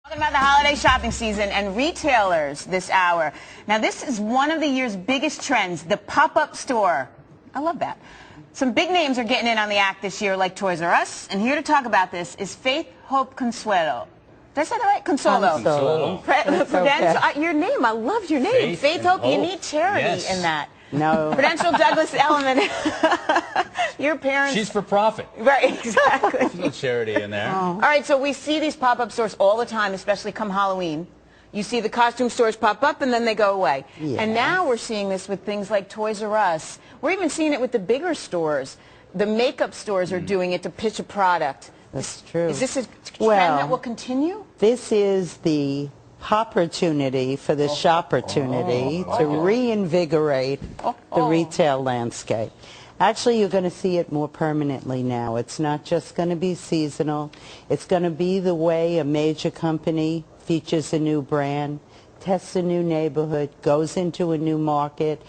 Talking about the holiday shopping season and retailers this hour. Now, this is one of the year's biggest trends, the pop-up store. I love that. Some big names are getting in on the act this year, like Toys R Us. And here to talk about this is Faith Hope Consuelo. Did I say that right? Consolo. Consolo. Prudential. Okay. Your name, I love your name. Faith Hope. You need charity in that. No. Prudential Douglas Elliman. Your parents. She's for profit. Right, exactly. There's no charity in there. All right, so we see these pop-up stores all the time, especially come Halloween. You see the costume stores pop up and then they go away. Yeah. And now we're seeing this with things like Toys R Us. We're even seeing it with the bigger stores. The makeup stores are doing it to pitch a product. That's true. Is this a trend that will continue? This is the opportunity for the shopportunity to reinvigorate the retail landscape. Actually, you're going to see it more permanently now. It's not just going to be seasonal. It's going to be the way a major company features a new brand, tests a new neighborhood, goes into a new market.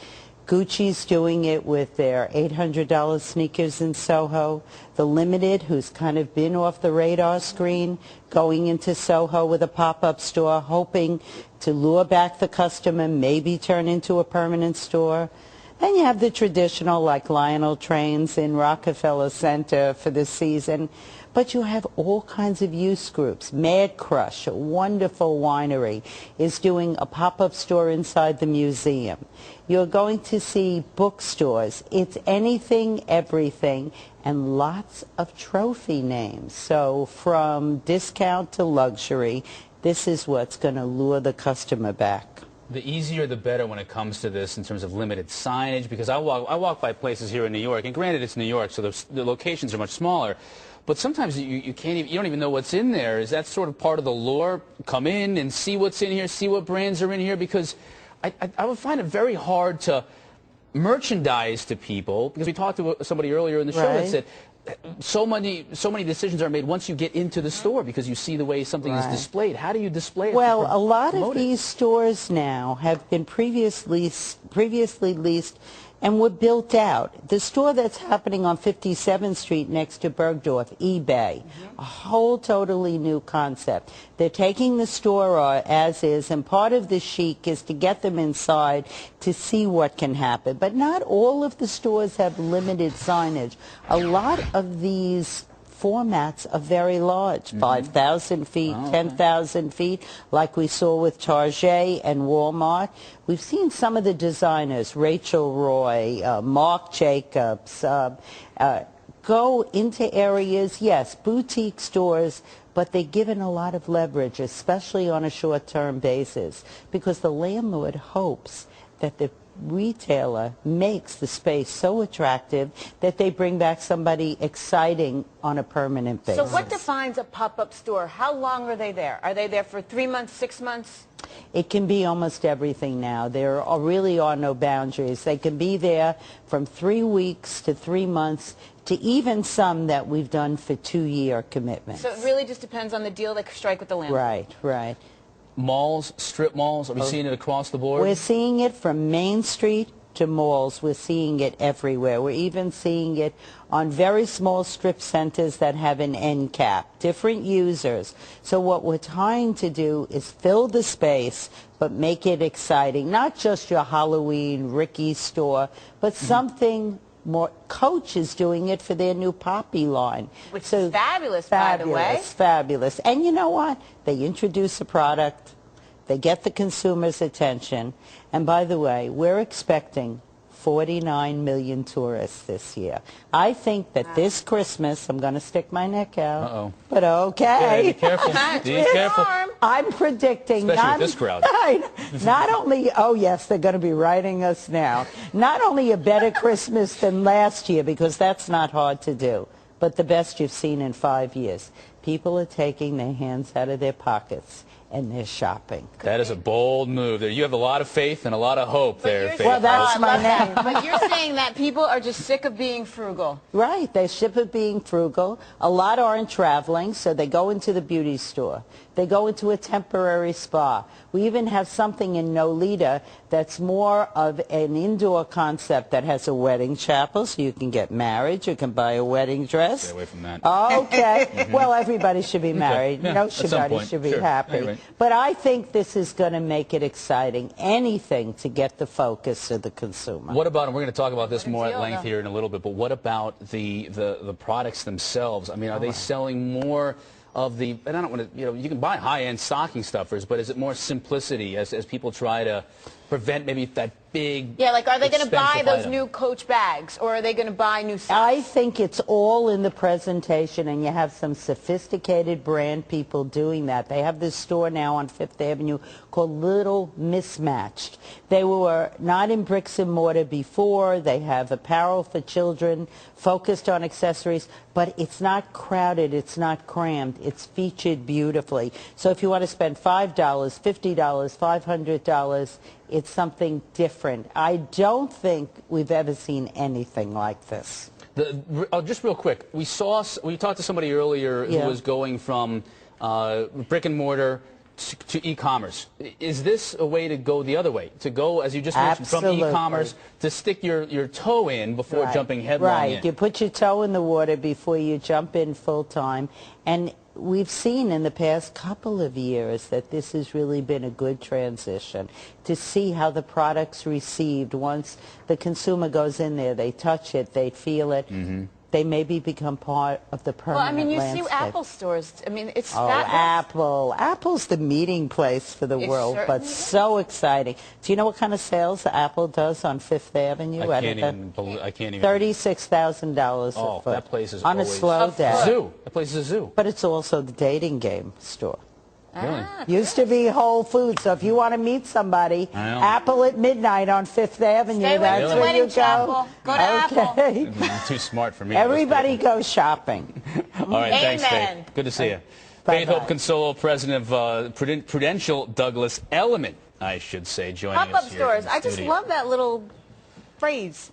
Gucci's doing it with their $800 sneakers in Soho. The Limited, who's kind of been off the radar screen, going into Soho with a pop-up store, hoping to lure back the customer, maybe turn into a permanent store. Then you have the traditional, like Lionel Trains in Rockefeller Center for this season. But you have all kinds of use groups. Mad Crush, a wonderful winery, is doing a pop-up store inside the museum. You're going to see bookstores. It's anything, everything, and lots of trophy names. So from discount to luxury, this is what's going to lure the customer back. The easier the better when it comes to this in terms of limited signage, because I walk by places here in New York, and granted it's New York, so the locations are much smaller, but sometimes you don't even know what's in there. Is that sort of part of the lure? Come in and see what's in here, see what brands are in here, because I would find it very hard to merchandise to people, because we talked to somebody earlier in the show that said so many decisions are made once you get into the store because you see the way something is displayed. How do you display it? Well, a lot of these stores now have been previously leased and were built out. The store that's happening on 57th Street next to Bergdorf, eBay, a whole totally new concept. They're taking the store as is, and part of the chic is to get them inside to see what can happen. But not all of the stores have limited signage. A lot of these formats are very large, 5,000 feet, 10,000 feet, like we saw with Target and Walmart. We've seen some of the designers, Rachel Roy, Marc Jacobs, go into areas, yes, boutique stores, but they're given a lot of leverage, especially on a short-term basis, because the landlord hopes that the retailer makes the space so attractive that they bring back somebody exciting on a permanent basis. So what defines a pop-up store? How long are they there? Are they there for 3 months, 6 months? It can be almost everything now. There really are no boundaries. They can be there from 3 weeks to 3 months to even some that we've done for 2-year commitments. So it really just depends on the deal they strike with the landlord. Right, right. Malls, strip malls, are we seeing it across the board? We're seeing it from Main Street to malls. We're seeing it everywhere. We're even seeing it on very small strip centers that have an end cap, different users. So what we're trying to do is fill the space, but make it exciting. Not just your Halloween Ricky store, but something more. Coach is doing it for their new Poppy line. Which is fabulous, by the way. Fabulous. And you know what? They introduce a product. They get the consumer's attention. And by the way, we're expecting 49 million tourists this year. I think that this Christmas, I'm going to stick my neck out. But okay. Yeah, be careful. Be careful. I'm predicting. Especially with this crowd. Not only, oh yes, they're going to be writing us now. Not only a better Christmas than last year, because that's not hard to do, but the best you've seen in 5 years. People are taking their hands out of their pockets and they're shopping. That is a bold move. You have a lot of faith and a lot of hope there, Faith. Well, that's my name. But you're saying that people are just sick of being frugal. Right. They're sick of being frugal. A lot aren't traveling, so they go into the beauty store. They go into a temporary spa. We even have something in Nolita that's more of an indoor concept that has a wedding chapel, so you can get married, you can buy a wedding dress. Stay away from that. Okay. Well, everybody should be married. Yeah, No, at some everybody point. should be Sure. happy. Right. But I think this is going to make it exciting. Anything to get the focus of the consumer. What about, and we're going to talk about this more at deal, length though. here in a little bit, but what about the products themselves? I mean, are they selling more of the, and I don't want to, you can buy high-end stocking stuffers, but is it more simplicity as people try to prevent maybe that big, Yeah, like are they going to buy expensive those item? new Coach bags, or are they going to buy new socks? I think it's all in the presentation, and you have some sophisticated brand people doing that. They have this store now on Fifth Avenue called Little Mismatched. They were not in bricks and mortar before. They have apparel for children, focused on accessories, but it's not crowded, it's not crammed, it's featured beautifully. So if you want to spend $5, $50, $500, it's something different. I don't think we've ever seen anything like this. Just real quick, we talked to somebody earlier who was going from brick and mortar to e-commerce. Is this a way to go the other way? To go, as you just mentioned, from e-commerce to stick your toe in before jumping headlong in? Right. You put your toe in the water before you jump in full time. And we've seen in the past couple of years that this has really been a good transition to see how the product's received. Once the consumer goes in there, they touch it, they feel it. They maybe become part of the permanent Well, I mean, you landscape. see Apple stores. I mean, it's Apple. Apple's the meeting place for the world, but so exciting. Do you know what kind of sales Apple does on Fifth Avenue? I can't even. $36,000 Oh, a foot. that place is on always a slow day. Zoo. That place is a zoo. But it's also the dating game store. Really? Used to be Whole Foods, so if you want to meet somebody, Apple at midnight on Fifth Avenue, Stay away that's from the where wedding you go. chapel. Go to Apple. You're too smart for me. Everybody goes shopping. All right, thanks, Amen. Faith. Good to see you. Bye-bye. Faith Hope Consolo, president of Prudential Douglas Elliman, I should say, joining us Pop-up here stores. in the I just studio. love that little phrase.